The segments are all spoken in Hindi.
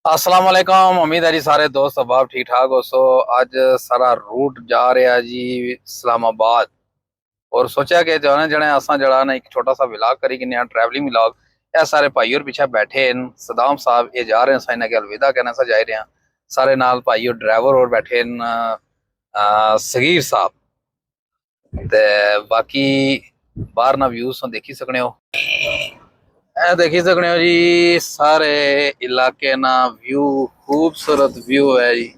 अस्सलाम वालेकुम। उम्मीद है जी सारे दोस्त अहबाब ठीक ठाक हो। अज सारा रूट जा रहा जी इस्लामाबाद। और सोचा कि जो है जने असा जड़ा ना एक छोटा सा विलाग करी कि ट्रैवलिंग विलाग। यह सारे भाई और पीछे बैठे हैं। सदाम साहब ये जा रहे हैं, इन्हें अलविदा कहना सा जा रहे हैं। सारे नाल भाई और ड्राइवर और बैठे सगीर साहब ते बाकी बाहर ना व्यूज देखी सकने हो। ए देखी सकने हो जी सारे इलाके ना व्यू, खूबसूरत व्यू है जी।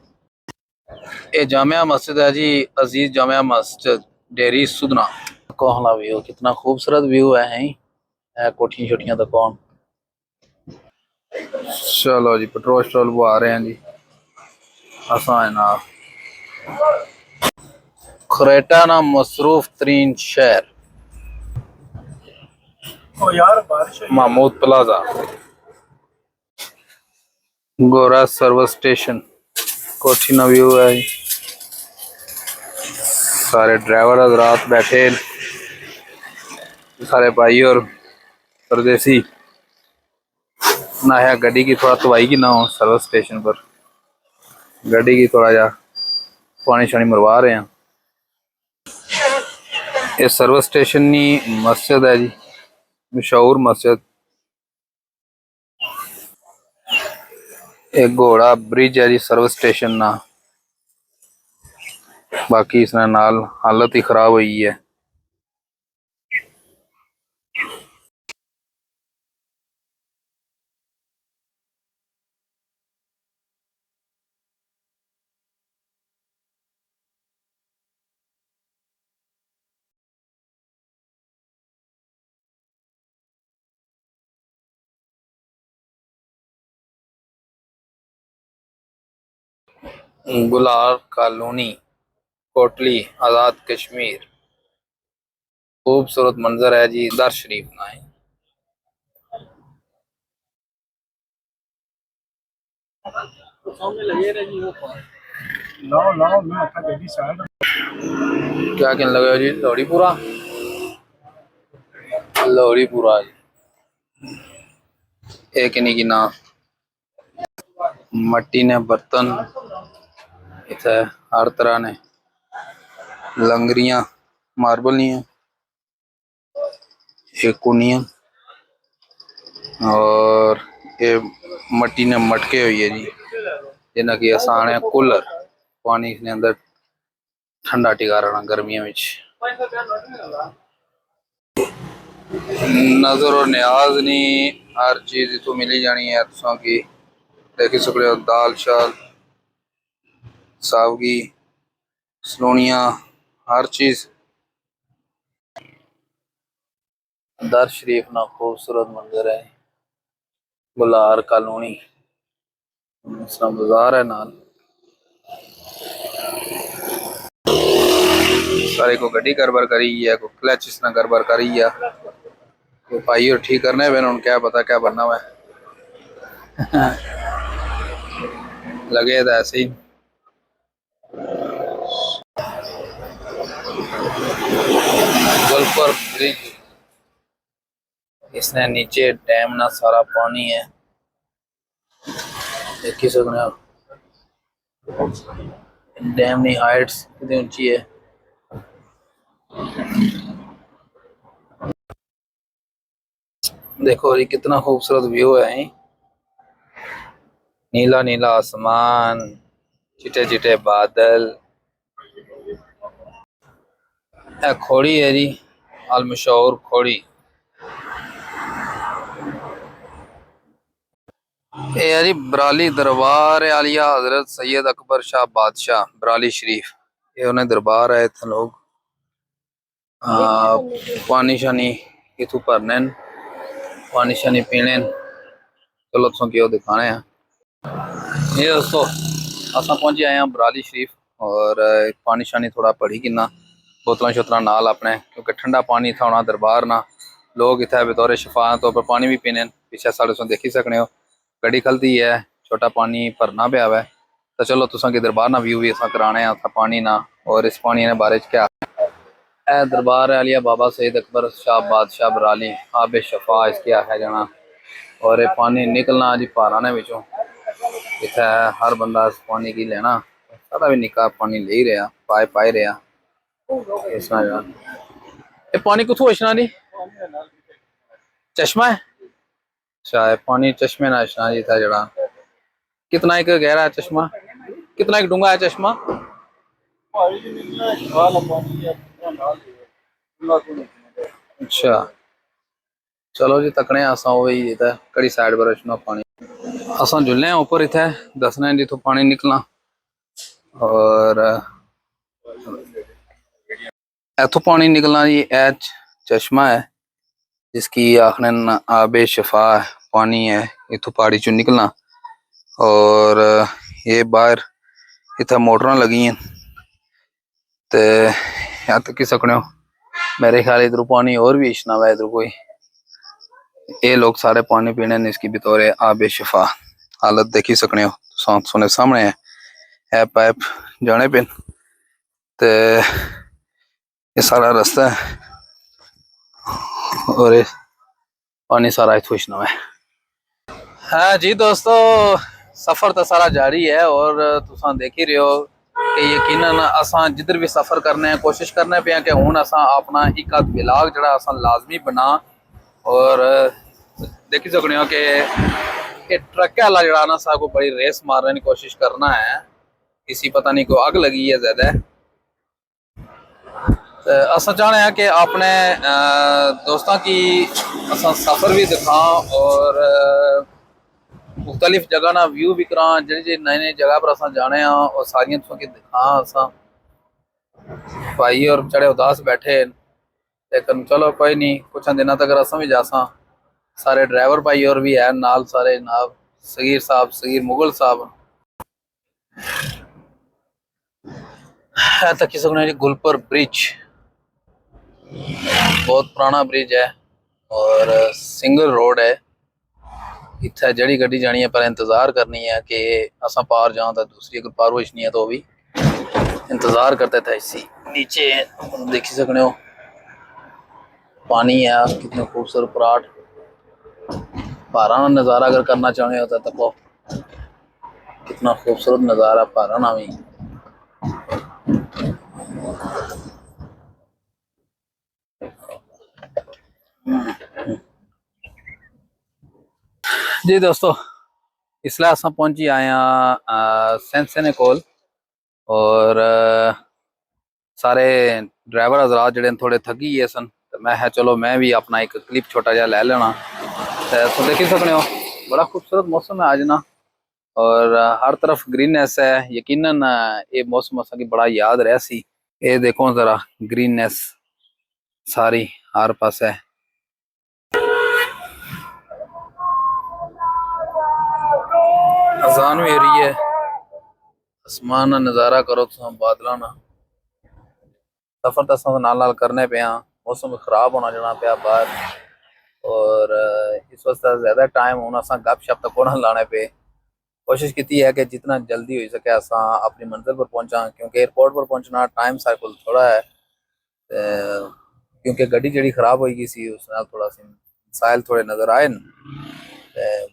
ये जामिया मस्जिद है जी, अजीज जामिया मस्जिद डेरी सुदना। कोहला व्यू, कितना खूबसूरत व्यू है कोठियां छोटियां तो कौन। चलो जी पेट्रोल स्ट्रोल वो आ रहे हैं जी। असा है ना खरेटा ना मसरूफ तरीन शहर महमूद प्लाजा, गोरा सर्विस स्टेशन, कोठी ना व्यू है जी। सारे ड्राइवर हजरात बैठे, सारे भाई और परदेसी ना है। गड्डी की थोड़ा तवाई की ना हो सर्विस स्टेशन पर, गड्डी की थोड़ा जा पानी शानी मरवा रहे हैं। ये सर्विस स्टेशन की मस्जिद है जी, मशहूर मस्जिद। एक घोड़ा ब्रिज है जी सर्विस स्टेशन ना। बाकी इसने नाल हालत ही खराब हुई है। गुलार कॉलोनी, कोटली, आजाद कश्मीर। खूबसूरत मंजर है जी। दर शरीफ ना है। क्या कहने लगे हो जी? लोहड़ीपुरा, लोहड़ीपुरा जी। एक नहीं की ना मट्टी ने बर्तन इतने हर तरह ने लंगरियां, मार्बल नहीं है, एक कुनिया और ये मट्टी ने मटके हुई है जी, जिन्हें की आसान है कूलर पानी के अंदर ठंडा टिका रहना गर्मियों में। नजर और न्याज नहीं हर चीज इतों मिली जानी है तुसा की। देखी सकते हो दाल शाल सावगी सलोनिया हर चीज। दर शरीफ ना खूबसूरत मंजर है। गुलार कॉलोनी बाजार है नाल। सारे को गड्डी गड़बड़ करी है, को क्लच इसने गड़बड़ करी है, को भाई और ठीक करने में उन क्या पता क्या बनना हुआ लगे तो ऐसे ही। गोल्फर ब्रिज, इसने नीचे डैम ना सारा पानी है देखी सकते हो। डैम की हाइट्स कितनी ऊंची है। देखो ये कितना खूबसूरत व्यू है। नीला नीला आसमान, चिटे चिटे बादल। खोड़ी है जी, अल मशहूर खोड़ी। ये है जी बराली दरबार आलिया हजरत सैयद अकबर शाह बादशाह बराली शरीफ। ये उन्हें दरबार है, इतने लोग पानी शानी इतू भरने, पानी शानी पीने। चलो तुम क्यों दिखाने हैं। ये दोस्तों असा पहुंचे आए हैं बराली शरीफ और पानी शानी थोड़ा पड़ी कि ना बोतल शोतल नाल अपने, क्योंकि ठंडा पानी था होना दरबार ना। लोग इतने बतौर शफा तौर पर पानी भी पीने। पीछे साढ़े तुम देखी सकने हो गड्डी खलती है, छोटा पानी भरना पाया है। तो चलो तुसा की दरबार ना व्यू भी असा कराने पानी ना। और इस पानी ने बारे क्या है। दरबार आलिया बाबा सईद अकबर शाह बादशाह बराली आब शफा इसके आखा जाना। और ये पानी निकलना जी पहाड़ा ने विचों इतना हर बंदा पानी की लेना, सारा भी निका पानी ले ही रहा, पाए पाए रहा इस तरह। ये पानी कुछ इशना नहीं, चश्मा है। अच्छा, ये पानी चश्मे ना इशना जी था जड़ा। कितना एक गहरा है चश्मा, कितना एक डूंगा है चश्मा? अच्छा चलो जी तकने असा वही इतना कड़ी साइड पर रखना पानी। असा जुलने हैं ऊपर इतना दसना है जिथों पानी निकलना। और इथों पानी निकलना जी चश्मा है जिसकी आखने आबे शफा पानी है, इथों पहाड़ी चो निकलना। और ये बाहर इतना मोटर लगी हैं तो यहाँ तक सकने हो। मेरे ख्याल इधर पानी और भी इशना हुआ इधर कोई। ये लोग सारे पानी पीने ने इसकी बतौर आबे शफा हालत देखी सकने हो। सोने सामने है पाइप जाने पे ते ये सारा रास्ता है और ये पानी सारा इथों इशना है। हाँ जी दोस्तों, सफर तो सारा जारी है और तुम देख ही रहे हो कि यकीनन असा जिधर भी सफर करने हैं कोशिश करने पे कि हूँ असा अपना एक आध ब्लॉग जड़ा असा लाजमी बना। और देखी सकने हो कि ट्रक वाला जड़ा ना सा को बड़ी रेस मारने की कोशिश करना है। किसी पता नहीं को आग लगी है ज्यादा। तो असा चाहते हैं कि अपने दोस्तों की असा सफर भी दिखा और मुख्तलिफ जगह ना व्यू भी करा जी नई नई जगह पर असा जाने और सारिया तुम की दिखा। असा भाई और बेचारे उदास बैठे लेकिन चलो कोई नहीं, कुछ दिनों तक असा भी जासा। सारे ड्राइवर भाई और भी है नाल, सारे जनाब सगीर साहब सगीर मुगल साहब है तक सकने जी। गुलपर ब्रिज बहुत पुराना ब्रिज है और सिंगल रोड है। इतना जड़ी गड्डी जानी है पर इंतजार करनी है कि असा पार जाओ तो दूसरी अगर पार नहीं है तो भी इंतजार करते थे। इसी नीचे देखी सकने हो पानी है, कितने खूबसूरत पराठ पहाड़ा नज़ारा अगर करना चाहते हो तो कितना खूबसूरत नज़ारा पहाड़ा भी। जी दोस्तों, इसलिए अस पहुंची आए सेंसने कोल और सारे ड्राइवर हजरात जड़े थोड़े थकी गए सन तो मैं चलो मैं भी अपना एक क्लिप छोटा जहा ले लेना। तो देखी सकने हो बड़ा खूबसूरत मौसम है आज ना और हर तरफ ग्रीननेस है। यकीनन ये मौसम असा की बड़ा याद रह सी। ये देखो जरा ग्रीननेस सारी हर पास है। अजान भी हो रही है, आसमान नज़ारा करो तुम बादलों ना। सफर तो असा नाल नाल करने पे हाँ, मौसम खराब होना जाना पाया बाहर और इस वास्ते ज्यादा टाइम होना असा गप शप तक होना लाने पे कोशिश की है कि जितना जल्दी हो सके असा अपनी मंजिल पर पहुंचा क्योंकि एयरपोर्ट पर पहुंचना टाइम साइकिल थोड़ा है। क्योंकि गड्डी जड़ी खराब हो गई सी उस नाल थोड़ा सी मसाइल थोड़े नजर आए न।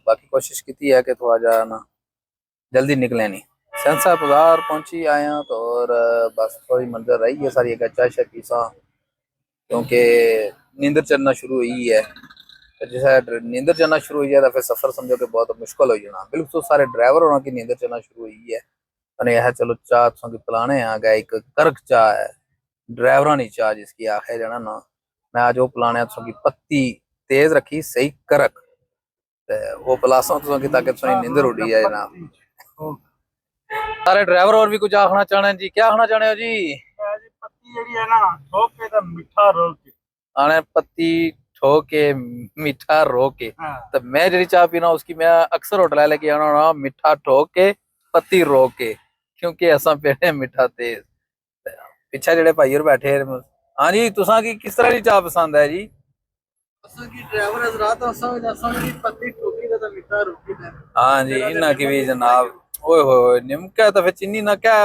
बाकी कोशिश की है कि थोड़ा जा ना जल्दी निकले नहीं। सेंसा बाजार पहुंची आए हैं तो और बस थोड़ी मंजिल रही है सारी एक चाय शाय पीसा क्योंकि नींदर चढ़ना शुरू हुई है। जैसे नींदर चढ़ना शुरू हुई है तो फिर सफर समझो कि बहुत मुश्किल हो जाना। बिल्कुल सारे ड्राइवर होना की नींदर चढ़ना शुरू हुई है। मैंने यह चलो चाह तुम की पिलाने आ गया एक करक चाह है ड्राइवरा नी चाह जिसकी आखे जाना ना। मैं आज वो पिलाने तुम की पत्ती तेज रखी सही करक वो पिलासा तुम की ताकि तुम नींदर उड़ी है जनाब। सारे ड्राइवर और भी कुछ आखना चाहने जी, क्या आखना चाहने हो जी? पत्ती जड़ी है ना ठोक के तो मीठा रोक के आने पत्ती ठोक के मीठा रो के। हाँ। तो मैं जड़ी चाह पीना उसकी मैं अक्सर होटल लेके आना ना मीठा ठोक के पत्ती रो के क्योंकि ऐसा पेड़े मीठा तेज। पीछे जड़े भाई और बैठे हाँ जी तुसा की किस तरह की चाह पसंद है जी? ड्राइवर हजरात पत्ती ठोकी तो मीठा रोकी दे। हाँ जी इन्ना की भी जनाब। ओए होए निमका तो फिर चीनी ना क्या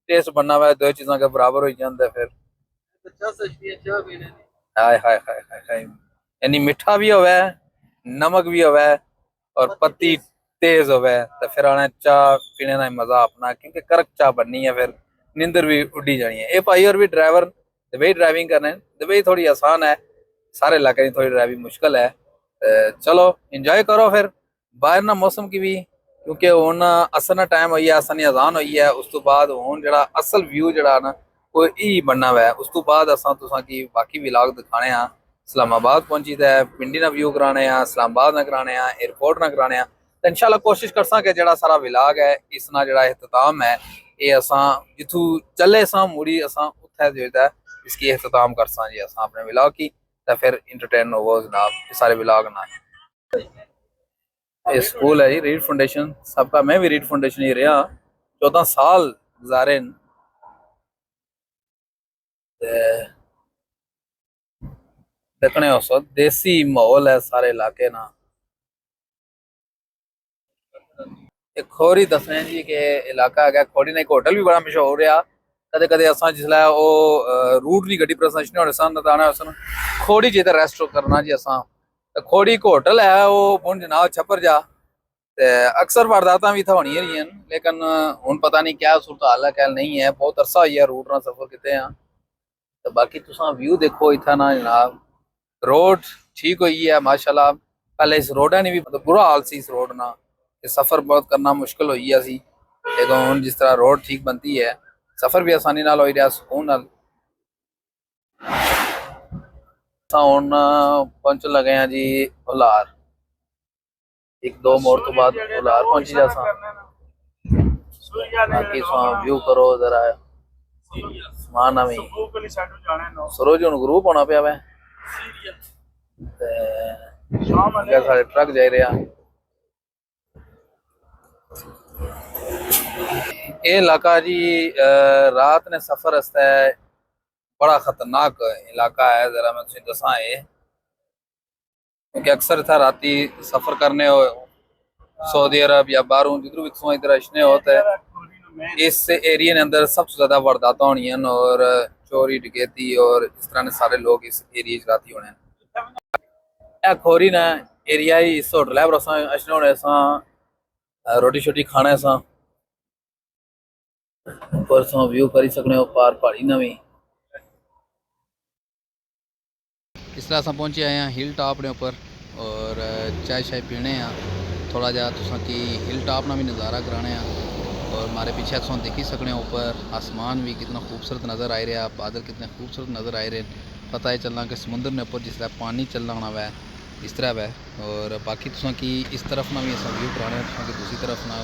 टेस्ट बनना हुआ दो चीजों के बराबर हो जाता फिर। चाह पीने हाय हाय हाय हाय हाय यानी मीठा भी होवे नमक भी होवे और पत्ती तेज होवे तो फिर आने चाह पीने का मजा अपना, क्योंकि करक चाह बननी है, फिर नींदर भी उड्डी जानी है। ये भाई और भी ड्राइवर दुबई ड्राइविंग करने, दुबई थोड़ी आसान है, सारे इलाके की थोड़ी ड्राइविंग मुश्किल है। चलो इंजॉय करो फिर बाहर ना मौसम की भी, क्योंकि हुन असर ना टाइम हुई है, असर नी अजान हुई है, उस तो बाद हुन जड़ा असल व्यू जड़ा ना वो ही बनना हुआ है। उस तो बाद असां तुसां की बाकी व्लॉग दिखाने हैं। इस्लामाबाद पहुंची दा है, पिंडी ना व्यू कराने हैं, इस्लामाबाद ना कराने हैं, एयरपोर्ट ना कराने हैं। तो इंशाल्लाह कोशिश करसा कि जड़ा सारा व्लॉग है इस ना जड़ा इख्तिताम है ये असां जिथू चले सां मुड़ी असां उत्थे जो है इसकी इख्तिताम करसा जी असां अपने व्लॉग की। तो फिर इंटरटेन होवो जनाब ये सारे व्लॉग ना। ये स्कूल है जी रीड फाउंडेशन सबका, मैं भी रीड फाउंडेशन ही रहा 14 साल गुजारे न। ते देखने हो देसी माहौल है सारे इलाके ना। एक खोरी दसने जी के इलाका है खोरी ने एक होटल भी बड़ा मशहूर है। कदे कदे असां जिसलै ओ रूट दी गड्डी पर असां होने सन ताना असन खोड़ी जी दा रेस्ट करना जी असां। ते खोड़ी एक होटल है वो बुन जनाब छप्पर जा। ते अक्सर वारदातां भी इत्थै होनियां रहियां न, लेकिन हुन पता नहीं क्या सूरत हाल है क्या नहीं है, बहुत अरसा होई है रूट ना सफर किते हैं। तो बाकी तुसां व्यू देखो इत्थै ना जनाब, रोड ठीक हुई है माशाल्लाह। पहले इस रोड ने भी मतलब बुरा हाल सी इस रोड ना, ये सफर बहुत करना मुश्किल हुई है सी, लेकिन हुन जिस तरह रोड ठीक बनती है सफर भी आसानी नाल हो रहा सुकून नाल। असां हुन पहुंचन लगे हैं जी उलार, एक दो मोड़ तो बाद उलार पहुंची जा सा। बाकी व्यू करो जरा समान भी सरोज हुन ग्रुप होना पिया वै साढ़े ट्रक जाई रहा। ये इलाका जी रात ने सफर वास्ते बड़ा खतरनाक इलाका है, जरा मैं तुझे दसा है, क्योंकि अक्सर इतना राती सफर करने हो सऊदी अरब या बाहरों जिधरों भी तुम इधर अशने होते हैं इस एरिया के अंदर सबसे ज्यादा वारदात होनी है और चोरी डकैती और इस तरह के सारे लोग इस एरिया च राती होने। खोरी ना एरिया ही इस होटल है पर असां अशने होने असां रोटी शोटी खाने असां पर व्यू करी सकने हो पार पहाड़ी ना भी। इस तरह अस पहुंचे आए हैं हिल टॉप ने ऊपर और चाय शाय पीने हैं थोड़ा जा तुसा की हिल टॉप ना भी नज़ारा कराने हैं। और हमारे पीछे तुम देखी सकने ऊपर आसमान भी कितना खूबसूरत नज़र आ रहा, बादल कितने खूबसूरत नज़र आ रहे हैं। पता है चलना कि समुद्र ने ऊपर जिस तरह पानी चलना होना वै इस तरह वै। और बाकी तुसा की इस तरफ ना भी अस व्यू कराने तुसा की दूसरी तरफ ना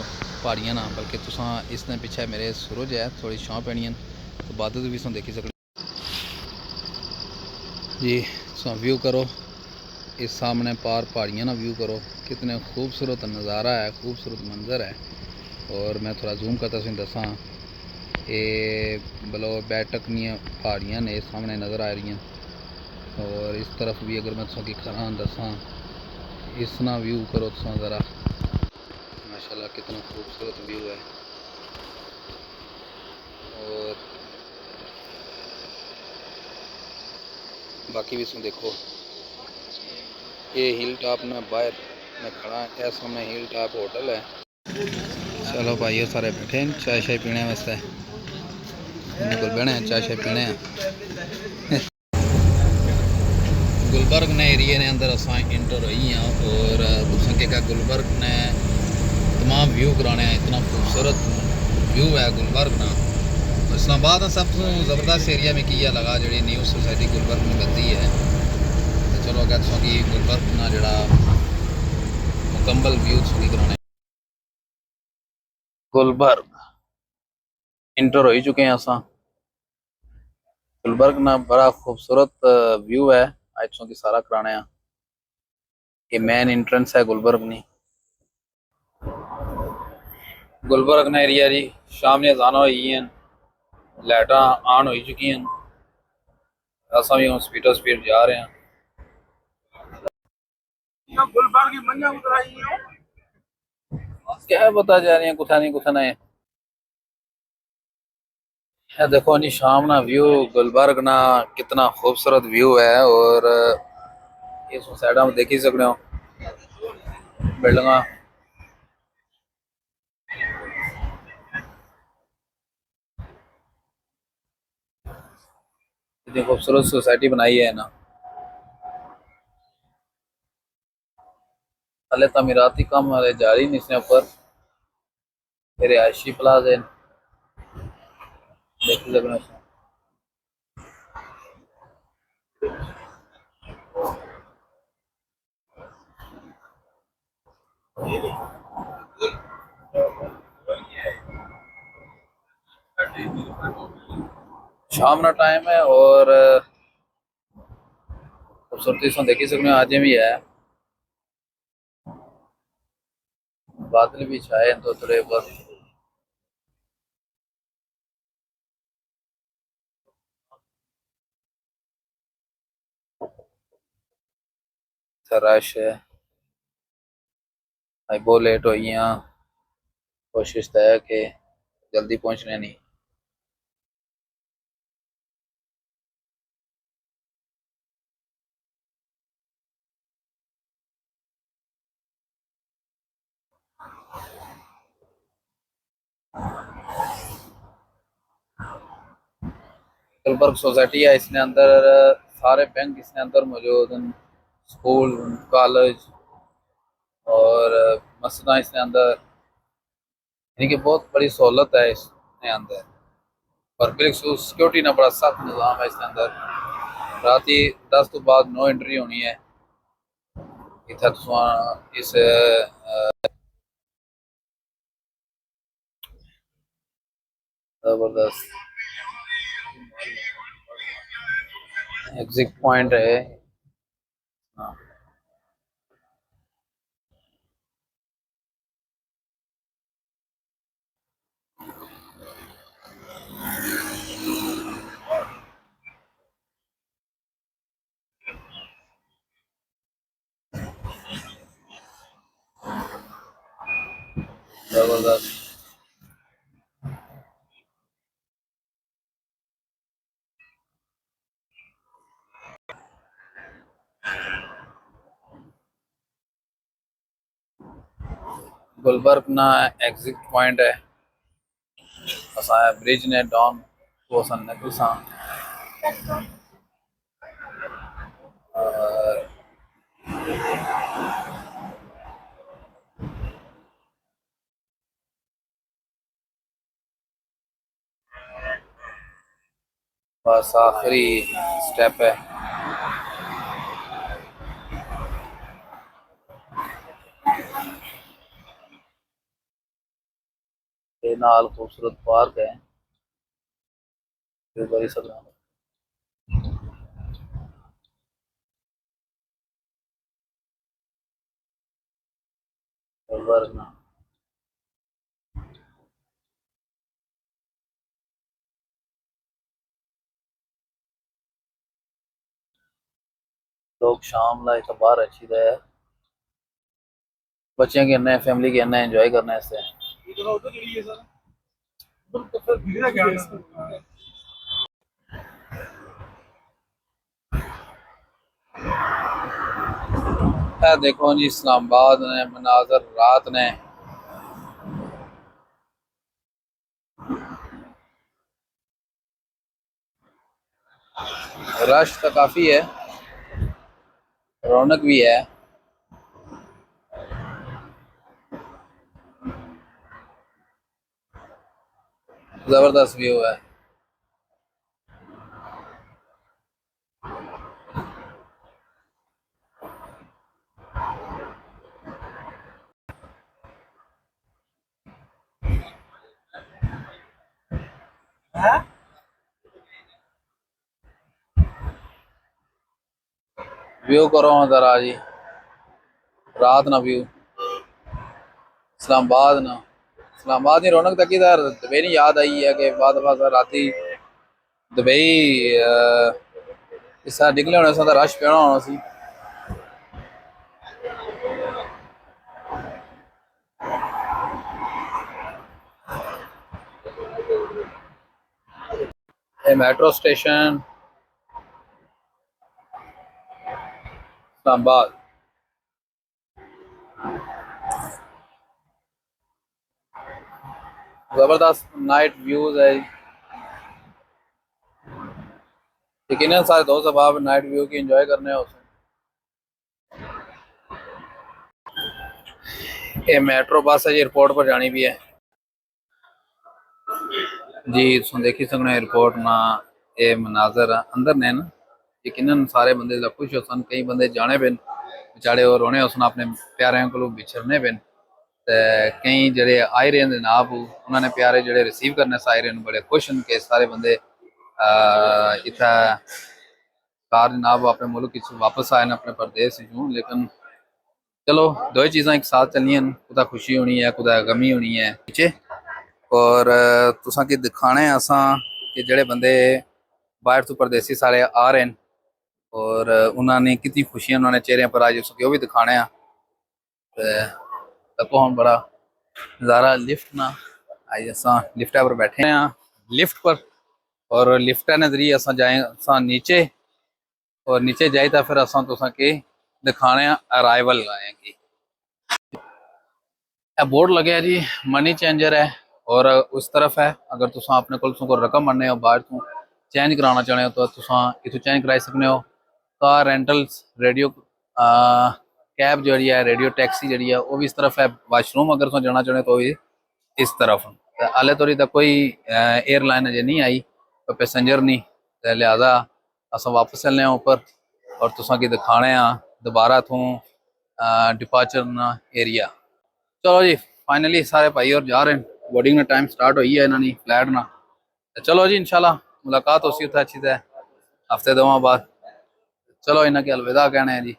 पहाड़ियाँ ना, बल्कि तुसा इस पिछे मेरे सूरज है थोड़ी छां पैनी तो बादल भी तुम देखी सकने जी। व्यू करो इस सामने पार पहाड़ियाँ ना व्यू करो, कितने खूबसूरत नज़ारा है, खूबसूरत मंजर है। और मैं थोड़ा जूम करता तुम दसा ये बलो बैठक पहाड़ियाँ ने सामने नज़र आ रही हैं। और इस तरफ भी अगर मैं तुम खरा दसा इस ना व्यू करो तुम ज़रा, माशाल्लाह कितना खूबसूरत व्यू है। और बाकी भी तुम देखो ये हिल टॉप ना बाहर मैं खड़ा है सामने हिल टॉप होटल है। चलो भाइयों सारे बैठे हैं चाय शाय पीने वास्ते, को बहने हैं चाय शाय पीने हैं। गुलबर्ग ने एरिए ने अंदर असा इंटर हुई हैं और तुसा के गुलबर्ग ने तमाम व्यू कराने हैं, इतना खूबसूरत व्यू है गुलबर्ग ना। इस्लामाबाद सब तो ज़बरदस्त एरिया में किया लगा जी न्यू सोसाइटी गुलबर्ग में बनती है। तो चलो अगर तुसा की गुलबर्ग ना जड़ा मुकम्मल व्यू तुसा कराने गुलबर्ग इंटर हो चुके हैं असा। गुलबर्ग ना बड़ा खूबसूरत व्यू है आज की सारा कराने। ये मेन एंट्रेंस है गुलबर्ग नी। गुलबर्ग ने एरिया जी शाम ने अजाना हुई हैं, लाइटा ऑन हो चुकी हैं, असा भी स्पीडो स्पीड जा रहे हैं। क्या पता जा रही है कुछ नहीं कुछ नहीं। देखो जी शाम ना व्यू गुलबर्ग ना कितना खूबसूरत व्यू है। और इस साइड में देख ही सकते हो बिल्डिंग इतनी खूबसूरत सोसाइटी बनाई है ना। हले तमीराती काम हले जारी नहीं इसने ऊपर रिहायशी प्लाजे देख लगना। शाम का टाइम है और खूबसूरती से देखी सकते हो आज भी है। बादल भी छाए हैं तो थोड़े बहुत रश है। भाई बहुत लेट हो गई हैं। कोशिश तो है कि जल्दी पहुंचने नहीं। गुलबर्ग सोसाइटी है इसने अंदर सारे बैंक इसने अंदर मौजूद हैं। स्कूल कॉलेज और मस्जिद इसने अंदर यानी कि बहुत बड़ी सहूलत है इसने अंदर। और बिल्कुल सिक्योरिटी ना बड़ा सख्त निज़ाम है इसके अंदर। रात ही 10 तो बाद नो एंट्री होनी है। इधर इस जबरदस्त एग्जिट पॉइंट है। हाँ, जबरदस्त। गुलबर्ग ना एग्जिट पॉइंट है। असां ब्रिज ने डॉन को असन निकल सां और बस आखिरी स्टेप है। ये नाल खूबसूरत पार्क है। ये बड़ी सदा गुलबर्ग ना लोग शाम ला तो बाहर अच्छी है। बच्चे के अन्य फैमिली के अन्य एंजॉय करने से है। देखो जी इस्लामाबाद ने मनाजर रात ने रश तो काफी है। रौनक भी है। जबरदस्त व्यू है। व्यू करो जरा जी रात ना व्यू इस्लामाबाद ना इस्लामाबाद की रौनक तकी यार दुबई नहीं याद आई है कि बाद राती दुबई इस तरह निकले होने से रश पैना होना सी। मेट्रो स्टेशन इस्लामाबाद जबरदस्त नाइट व्यूज है। यकीनन सारे दोस्त अब नाइट व्यू की एंजॉय करने हो। ये मेट्रो बस है जी, एयरपोर्ट पर जानी भी है जी। तुम देखी सकने एयरपोर्ट ना ये मनाजर अंदर ने ना, यकीनन सारे बंदे खुश हो सन। कई बंदे जाने पेन बेचारे और रोने हो सन, अपने प्यारे को बिछड़ने पेन। ते कई जेडे आए रहे जनाब उन्होंने प्यारे जेडे रिसीव करने आए रहे बड़े खुश हैं कि सारे बंदे इतना कार जनाब अपने मुल्क वापस आए अपने प्रदेश चूँ। लेकिन चलो दो ही चीज़ा एक साथ चलनियां, कुदा खुशी होनी है कुदा गमी होनी है पीछे। और तुसा की दिखाने असा कि जेडे बंदे बाहर तो परदेसी सारे आ रहे हैं और उन्होंने कितनी खुशियां उन्होंने चेहरे पर आज उसके भी दिखाने। देखो हम बड़ा नज़ारा लिफ्ट ना आज असा लिफ्ट पर बैठे हैं लिफ्ट पर, और लिफ्ट ने जरिए असा जाए असा नीचे, और नीचे जाए तो फिर असा तुसा के दिखाने अराइवल आएगी। बोर्ड लगे है जी मनी चेंजर है, और उस तरफ है अगर तुसा अपने को रकम बनने हो बाहर तो चेंज कराना चाहते हो तो तुसा इतों चेंज कराई सकते हो। कार रेंटल्स रेडियो कैब जी है, रेडियो टैक्सी जी है वो भी इस तरफ है। वाशरूम अगर तुम जाना चाहते हो तो भी इस तरफ। हाले तोड़ी तक कोई एयरलाइन अजे नहीं आई, कोई पैसेंजर नहीं, तो लिहाजा अस वापस चलने ऊपर और तुसा की दिखाने दोबारा तू डिपार्चर ना एरिया। चलो जी फाइनली सारे भाई और जा रहे हैं, बोर्डिंग का टाइम स्टार्ट हुई है इन्होंने फ्लैट ना। तो चलो जी इंशाल्लाह मुलाकात होसी उत्थे अच्छी तरह हफ्ते दो बाद। चलो इन्हें के अलविदा कहने हैं जी।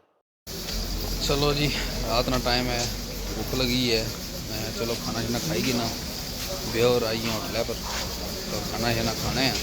चलो जी रात ना टाइम है, भूख लगी है, मैं चलो खाना शाना खाएगी ना बेहोर आई हूँ होटल पर, तो खाना शाना खाने हैं।